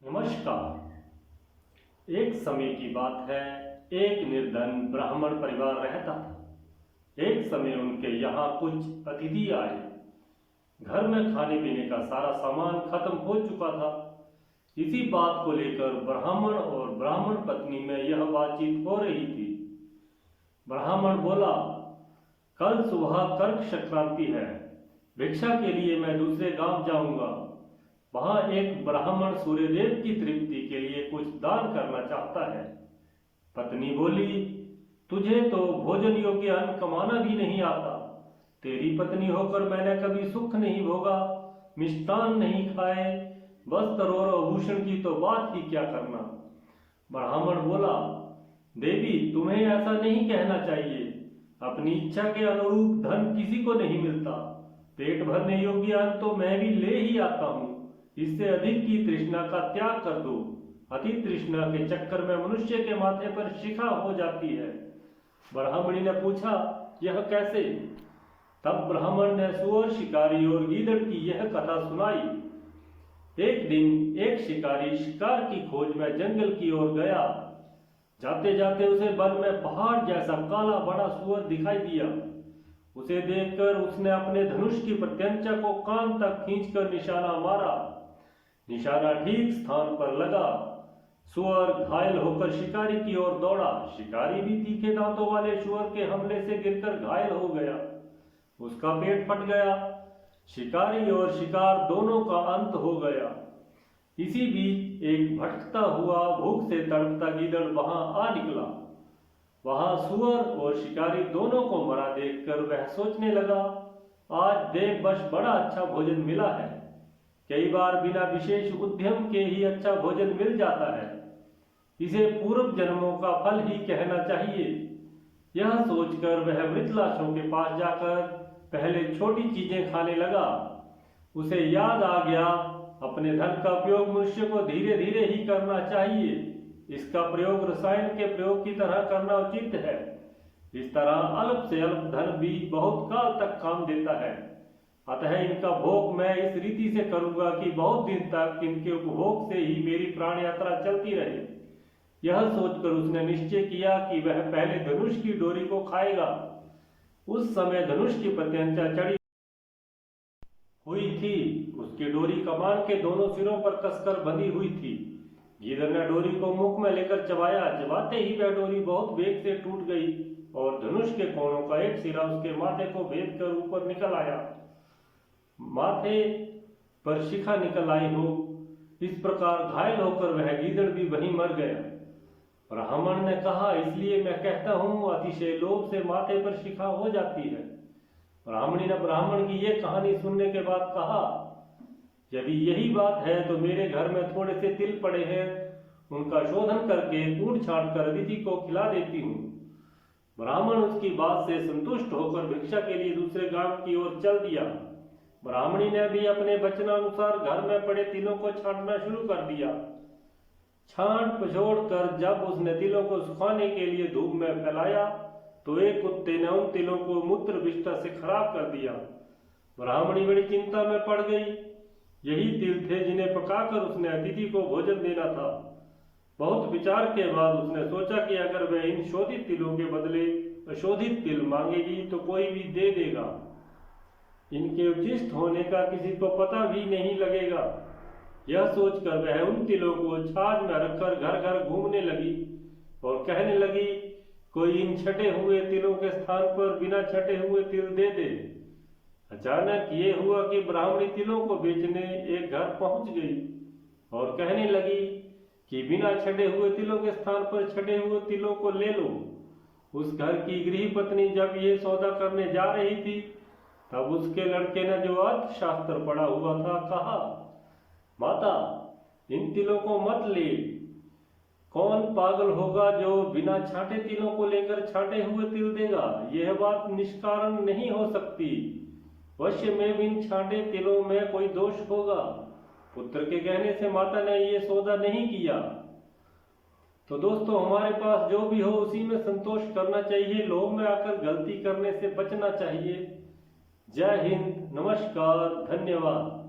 नमस्कार। एक समय की बात है, एक निर्धन ब्राह्मण परिवार रहता था। एक समय उनके यहाँ कुछ अतिथि आए। घर में खाने पीने का सारा सामान खत्म हो चुका था। इसी बात को लेकर ब्राह्मण और ब्राह्मण पत्नी में यह बातचीत हो रही थी। ब्राह्मण बोला, कल सुबह कर्क संक्रांति है, भिक्षा के लिए मैं दूसरे गांव जाऊंगा। वहां एक ब्राह्मण सूर्यदेव की तृप्ति के लिए कुछ दान करना चाहता है। पत्नी बोली, तुझे तो भोजन योग्य अन्न कमाना भी नहीं आता। तेरी पत्नी होकर मैंने कभी सुख नहीं भोगा, मिष्टान नहीं खाए, वस्त्र और आभूषण की तो बात ही क्या करना। ब्राह्मण बोला, देवी तुम्हें ऐसा नहीं कहना चाहिए। अपनी इच्छा के अनुरूप धन किसी को नहीं मिलता। पेट भरने योग्य अन्न तो मैं भी ले ही आता हूँ। इससे अधिक की तृष्णा का त्याग कर दो। अति तृष्णा के चक्कर में मनुष्य के माथे पर शिखा हो जाती है। ब्राह्मणी ने पूछा, यह कैसे? तब ब्राह्मण ने सुअर शिकारी और गीदड़ की यह कथा सुनाई। एक दिन एक शिकारी शिकार की खोज में जंगल की ओर गया। जाते जाते उसे वन में पहाड़ जैसा काला बड़ा सुअर दिखाई दिया। उसे देखकर उसने अपने धनुष की प्रत्यंचा को कान तक खींचकर निशाना मारा। निशाना ठीक स्थान पर लगा। सुअर घायल होकर शिकारी की ओर दौड़ा। शिकारी भी तीखे दांतों वाले सुअर के हमले से गिरकर घायल हो गया। उसका पेट फट गया। शिकारी और शिकार दोनों का अंत हो गया। इसी बीच एक भटकता हुआ भूख से तड़पता गीदड़ वहां आ निकला। वहां सुअर और शिकारी दोनों को मरा देखकर वह सोचने लगा, आज देव बस बड़ा अच्छा भोजन मिला है। कई बार बिना विशेष उद्यम के ही अच्छा भोजन मिल जाता है। इसे पूर्व जन्मों का फल ही कहना चाहिए। यह सोचकर वह मृतलाशों के पास जाकर पहले छोटी चीजें खाने लगा। उसे याद आ गया, अपने धन का उपयोग मनुष्य को धीरे धीरे ही करना चाहिए। इसका प्रयोग रसायन के प्रयोग की तरह करना उचित है। इस तरह अल्प से अल्प धन भी बहुत काल तक काम देता है। अतः इनका भोग मैं इस रीति से करूंगा कि बहुत दिन तक इनके उपभोग से ही मेरी प्राण यात्रा चलती रहे। यह सोचकर उसने निश्चय किया कि वह पहले धनुष की डोरी को खाएगा। उस समय धनुष की प्रत्यंचा चढ़ी हुई थी। उसकी डोरी कमान के दोनों सिरों पर कसकर बंधी हुई थी। गीदड़ ने डोरी को मुख में लेकर चबाया। चबाते ही वह डोरी बहुत वेग से टूट गई और धनुष के कोणों का एक सिरा उसके माथे को भेद कर ऊपर निकल आया। माथे पर शिखा निकल आई हो। इस प्रकार घायल होकर वह गीदड़ भी वहीं मर गया। ब्राह्मण ने कहा, इसलिए मैं कहता हूं, अतिशय लोभ से माथे पर शिखा हो जाती है। ब्राह्मणी ने ब्राह्मण की यह कहानी सुनने के बाद कहा, यदि यही बात है तो मेरे घर में थोड़े से तिल पड़े हैं, उनका शोधन करके कूट छाट कर अतिथि को खिला देती हूँ। ब्राह्मण उसकी बात से संतुष्ट होकर भिक्षा के लिए दूसरे गांव की ओर चल दिया। ब्राह्मणी ने भी अपने वचनानुसार घर में पड़े तिलों को छांटना शुरू कर दिया। छांट पछोड़ कर जब उसने तिलों को सुखाने के लिए धूप में फैलाया तो एक कुत्ते ने उन तिलों को मूत्र विष्ठा से खराब कर दिया। ब्राह्मणी बड़ी चिंता में पड़ गई। यही तिल थे जिन्हें पकाकर उसने अतिथि को भोजन देना था। बहुत विचार के बाद उसने सोचा कि अगर वह इन शोधित तिलों के बदले अशोधित तिल मांगेगी तो कोई भी दे देगा। इनके उचिष्ट होने का किसी को पता भी नहीं लगेगा। यह सोचकर वह उन तिलों को छाछ में रखकर घर घर घूमने लगी और कहने लगी, कोई इन छटे हुए तिलों के स्थान पर बिना छटे हुए तिल दे दे। अचानक ये हुआ कि ब्राह्मणी तिलों को बेचने एक घर पहुंच गई और कहने लगी कि बिना छटे हुए तिलों के स्थान पर छटे हुए तिलों को ले लो। उस घर की गृह पत्नी जब ये सौदा करने जा रही थी तब उसके लड़के ने जो अर्थशास्त्र पढ़ा हुआ था कहा, माता इन तिलों को मत ले। कौन पागल होगा जो बिना छांटे तिलों को लेकर छांटे हुए तिल देगा? यह बात निष्कारण नहीं हो सकती। अवश्य में इन छांटे तिलों में कोई दोष होगा। पुत्र के कहने से माता ने ये सौदा नहीं किया। तो दोस्तों, हमारे पास जो भी हो उसी में संतोष करना चाहिए। लोभ में आकर गलती करने से बचना चाहिए। जय हिंद, नमस्कार, धन्यवाद।